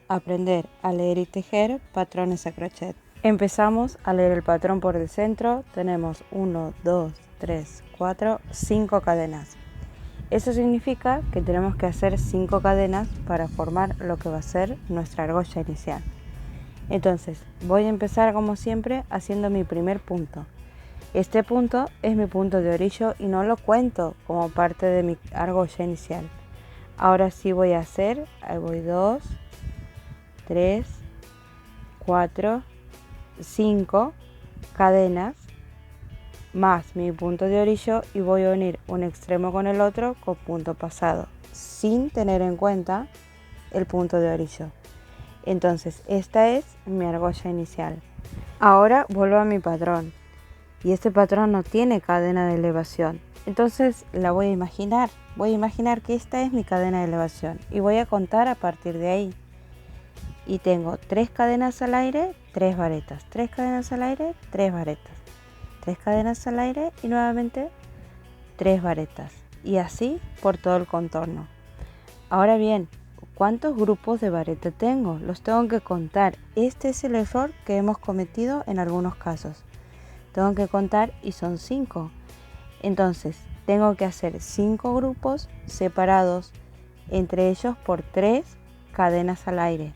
aprender a leer y tejer patrones a crochet. Empezamos a leer el patrón por el centro. Tenemos 1, 2, 3, 4, 5 cadenas. Eso significa que tenemos que hacer 5 cadenas para formar lo que va a ser nuestra argolla inicial. Entonces voy a empezar como siempre haciendo mi primer punto. Este punto es mi punto de orillo y no lo cuento como parte de mi argolla inicial. Ahora sí voy a hacer, ahí voy 2, 3, 4, 5 cadenas más mi punto de orillo y voy a unir un extremo con el otro con punto pasado, sin tener en cuenta el punto de orillo. Entonces esta es mi argolla inicial. Ahora vuelvo a mi patrón y este patrón no tiene cadena de elevación. Entonces la voy a imaginar que esta es mi cadena de elevación y voy a contar a partir de ahí. Y tengo 3 cadenas al aire, 3 varetas, 3 cadenas al aire, 3 varetas, 3 cadenas al aire y nuevamente 3 varetas. Y así por todo el contorno. Ahora bien, ¿cuántos grupos de vareta tengo? Los tengo que contar. Este es el error que hemos cometido en algunos casos. Tengo que contar y son 5. Entonces, tengo que hacer 5 grupos separados entre ellos por 3 cadenas al aire.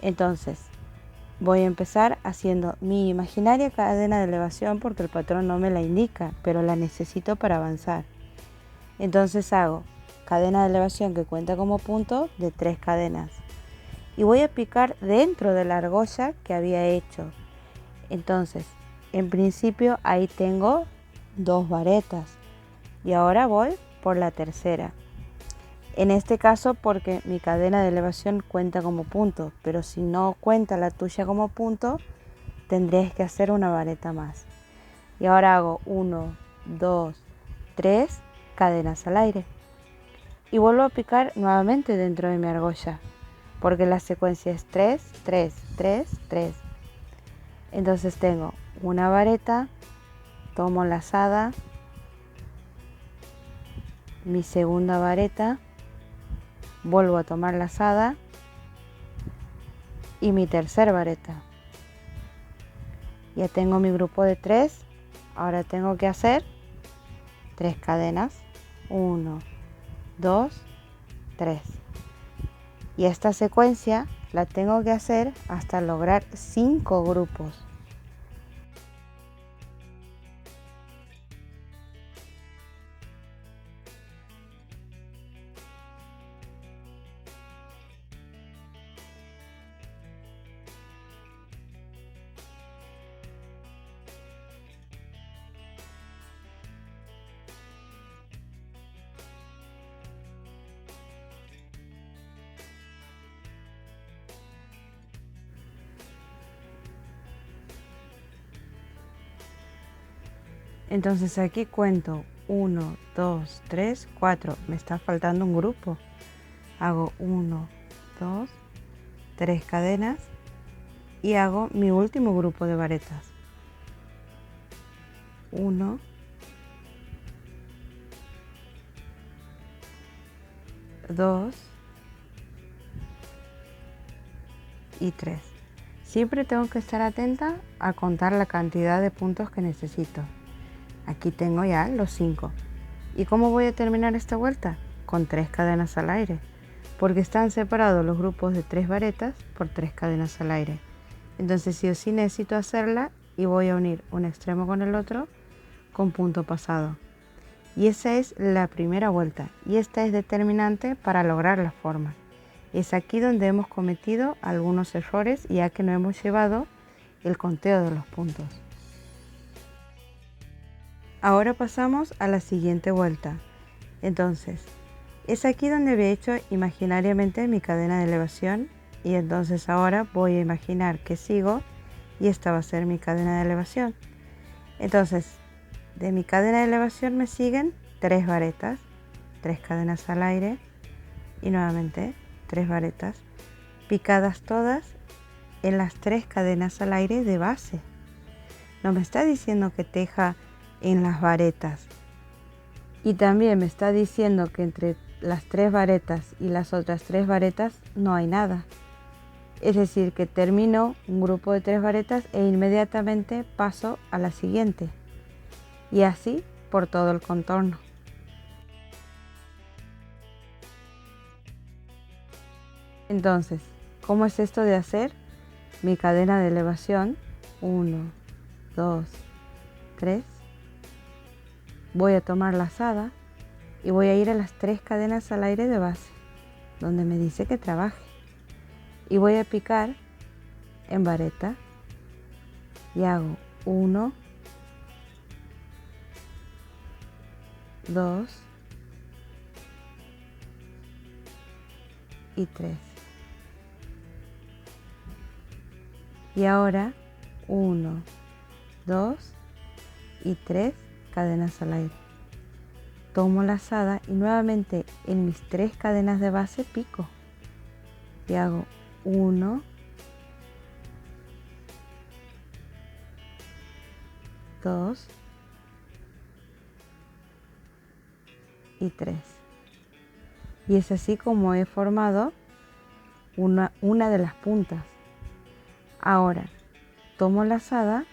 Entonces, voy a empezar haciendo mi imaginaria cadena de elevación porque el patrón no me la indica, pero la necesito para avanzar. Entonces hago cadena de elevación que cuenta como punto de 3 cadenas. Y voy a picar dentro de la argolla que había hecho. Entonces, en principio ahí tengo 2 varetas. Y ahora voy por la tercera. En este caso porque mi cadena de elevación cuenta como punto, pero si no cuenta la tuya como punto, tendrías que hacer una vareta más. Y ahora hago 1, 2, 3 cadenas al aire. Y vuelvo a picar nuevamente dentro de mi argolla, porque la secuencia es 3, 3, 3, 3. Entonces tengo una vareta, tomo lazada, mi segunda vareta, vuelvo a tomar lazada y mi tercera vareta. Ya tengo mi grupo de 3, ahora tengo que hacer 3 cadenas, 1, 2, 3. Y esta secuencia la tengo que hacer hasta lograr 5 grupos. Entonces aquí cuento 1, 2, 3, 4. Me está faltando un grupo. Hago 1, 2, 3 cadenas y hago mi último grupo de varetas. 1, 2 y 3. Siempre tengo que estar atenta a contar la cantidad de puntos que necesito. Aquí tengo ya los 5. ¿Y cómo voy a terminar esta vuelta? Con 3 cadenas al aire, porque están separados los grupos de 3 varetas por 3 cadenas al aire. Entonces sí o sí necesito hacerla y voy a unir un extremo con el otro con punto pasado. Y esa es la primera vuelta y esta es determinante para lograr la forma. Es aquí donde hemos cometido algunos errores ya que no hemos llevado el conteo de los puntos. Ahora pasamos a la siguiente vuelta. Entonces, es aquí donde había hecho imaginariamente mi cadena de elevación y entonces ahora voy a imaginar que sigo y esta va a ser mi cadena de elevación. Entonces, de mi cadena de elevación me siguen 3 varetas, 3 cadenas al aire y nuevamente 3 varetas, picadas todas en las 3 cadenas al aire de base. No me está diciendo que teja en las varetas. Y también me está diciendo que entre las 3 varetas y las otras 3 varetas no hay nada. Es decir, que termino un grupo de 3 varetas e inmediatamente paso a la siguiente. Y así por todo el contorno. Entonces, ¿cómo es esto de hacer mi cadena de elevación? 1, 2, 3. Voy a tomar lazada y voy a ir a las 3 cadenas al aire de base, donde me dice que trabaje. Y voy a picar en vareta y hago 1, 2 y 3. Y ahora 1, 2 y 3 cadenas al aire. Tomo lazada y nuevamente en mis 3 cadenas de base pico y hago 1, 2 y 3. Y es así como he formado una de las puntas. Ahora tomo lazada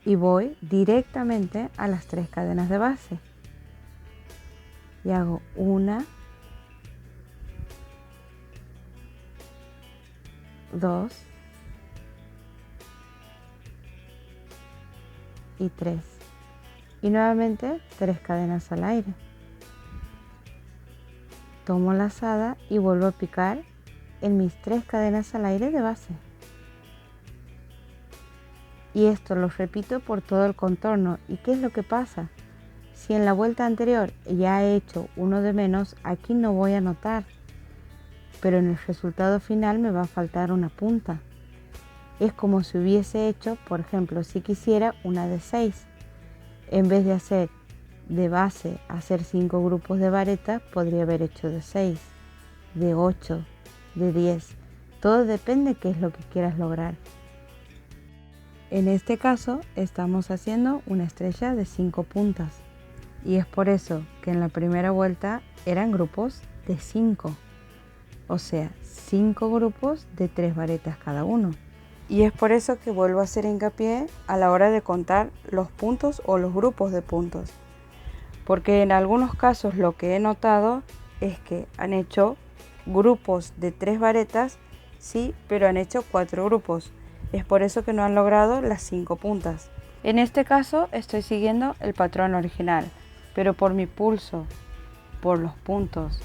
y voy directamente a las 3 cadenas de base y hago 1, 2 y 3. Y nuevamente 3 cadenas al aire. Tomo lazada y vuelvo a picar en mis 3 cadenas al aire de base. Y esto lo repito por todo el contorno. ¿Y qué es lo que pasa? Si en la vuelta anterior ya he hecho uno de menos, aquí no voy a notar, pero en el resultado final me va a faltar una punta. Es como si hubiese hecho, por ejemplo, si quisiera una de 6. En vez de hacer de base, hacer 5 grupos de varetas, podría haber hecho de 6, de 8, de 10. Todo depende qué es lo que quieras lograr. En este caso estamos haciendo una estrella de 5 puntas y es por eso que en la primera vuelta eran grupos de 5, o sea, 5 grupos de 3 varetas cada uno. Y es por eso que vuelvo a hacer hincapié a la hora de contar los puntos o los grupos de puntos, porque en algunos casos lo que he notado es que han hecho grupos de 3 varetas, sí, pero han hecho 4 grupos. Es por eso que no han logrado las 5 puntas. En este caso estoy siguiendo el patrón original, pero por mi pulso, por los puntos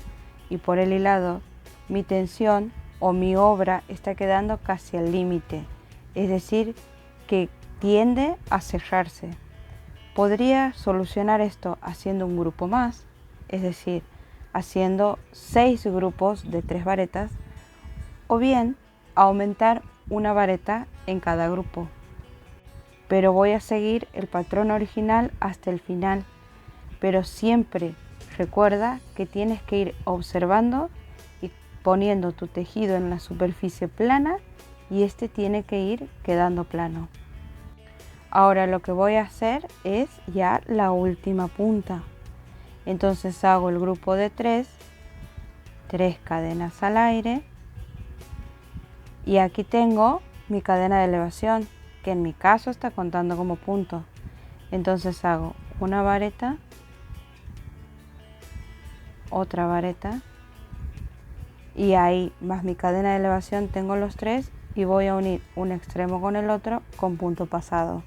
y por el hilado, mi tensión o mi obra está quedando casi al límite, es decir, que tiende a cerrarse. Podría solucionar esto haciendo un grupo más, es decir, haciendo 6 grupos de 3 varetas, o bien aumentar una vareta en cada grupo. Pero voy a seguir el patrón original hasta el final, pero siempre recuerda que tienes que ir observando y poniendo tu tejido en la superficie plana y este tiene que ir quedando plano. Ahora lo que voy a hacer es ya la última punta. Entonces hago el grupo de 3 cadenas al aire y aquí tengo mi cadena de elevación, que en mi caso está contando como punto. Entonces hago una vareta, otra vareta y ahí más mi cadena de elevación tengo los 3 y voy a unir un extremo con el otro con punto pasado.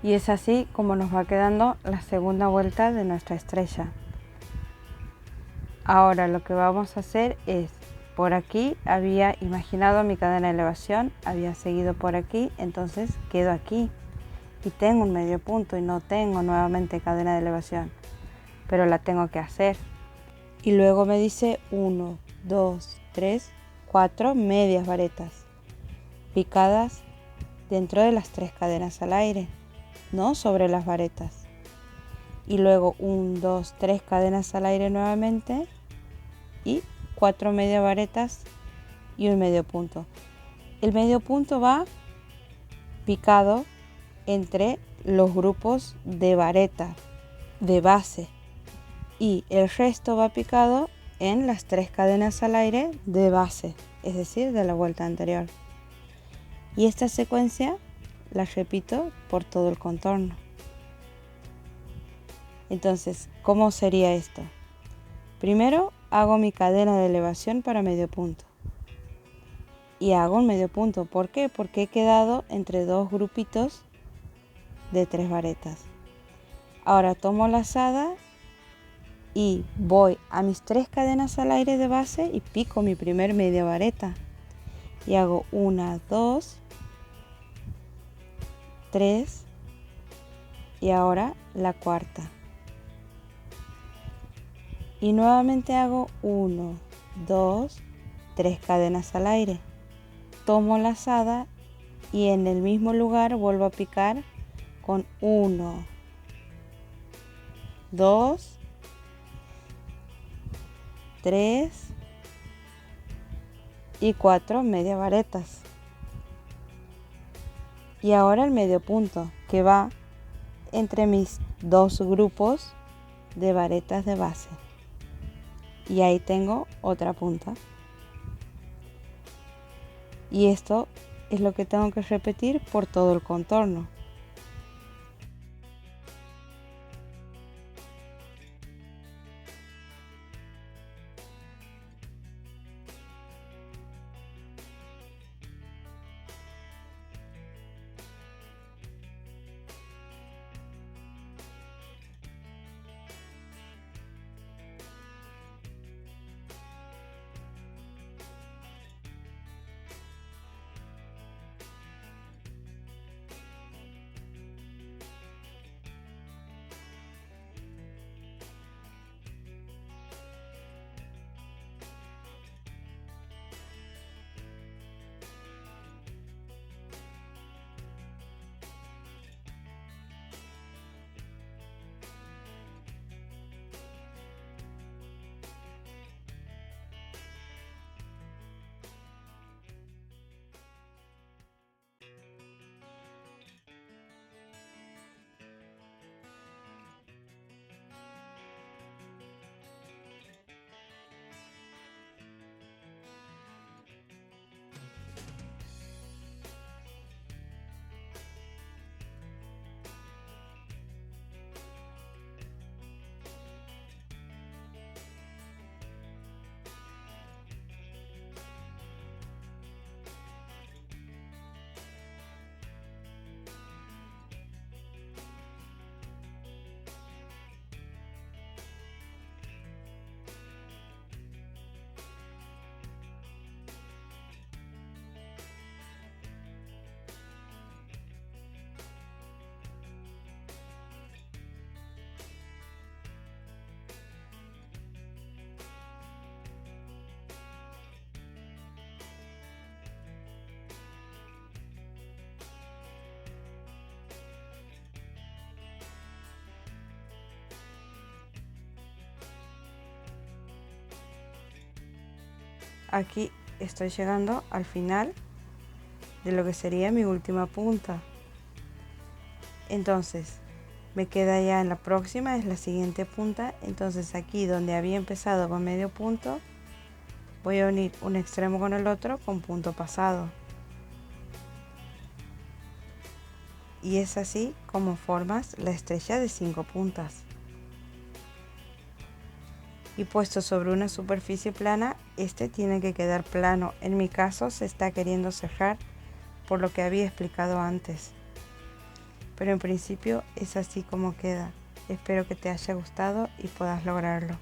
Y es así como nos va quedando la segunda vuelta de nuestra estrella. Ahora lo que vamos a hacer es, por aquí había imaginado mi cadena de elevación, había seguido por aquí, entonces quedo aquí y tengo un medio punto y no tengo nuevamente cadena de elevación, pero la tengo que hacer. Y luego me dice 1, 2, 3, 4 medias varetas picadas dentro de las 3 cadenas al aire, no sobre las varetas. Y luego 1, 2, 3 cadenas al aire nuevamente y 4 medias varetas y un medio punto. El medio punto va picado entre los grupos de vareta de base y el resto va picado en las 3 cadenas al aire de base, es decir, de la vuelta anterior. Y esta secuencia la repito por todo el contorno. Entonces, ¿cómo sería esto? Primero hago mi cadena de elevación para medio punto. Y hago un medio punto. ¿Por qué? Porque he quedado entre dos grupitos de 3 varetas. Ahora tomo lazada y voy a mis 3 cadenas al aire de base y pico mi primer media vareta. Y hago 1, 2, 3 y ahora la cuarta. Y nuevamente hago 1, 2, 3 cadenas al aire. Tomo lazada y en el mismo lugar vuelvo a picar con 1, 2, 3 y 4 media varetas. Y ahora el medio punto que va entre mis dos grupos de varetas de base. Y ahí tengo otra punta. Y esto es lo que tengo que repetir por todo el contorno. Aquí estoy llegando al final de lo que sería mi última punta. Entonces me queda ya en la próxima, es la siguiente punta. Entonces aquí donde había empezado con medio punto, voy a unir un extremo con el otro con punto pasado. Y es así como formas la estrella de 5 puntas. Y puesto sobre una superficie plana, este tiene que quedar plano. En mi caso se está queriendo cerrar por lo que había explicado antes. Pero en principio es así como queda. Espero que te haya gustado y puedas lograrlo.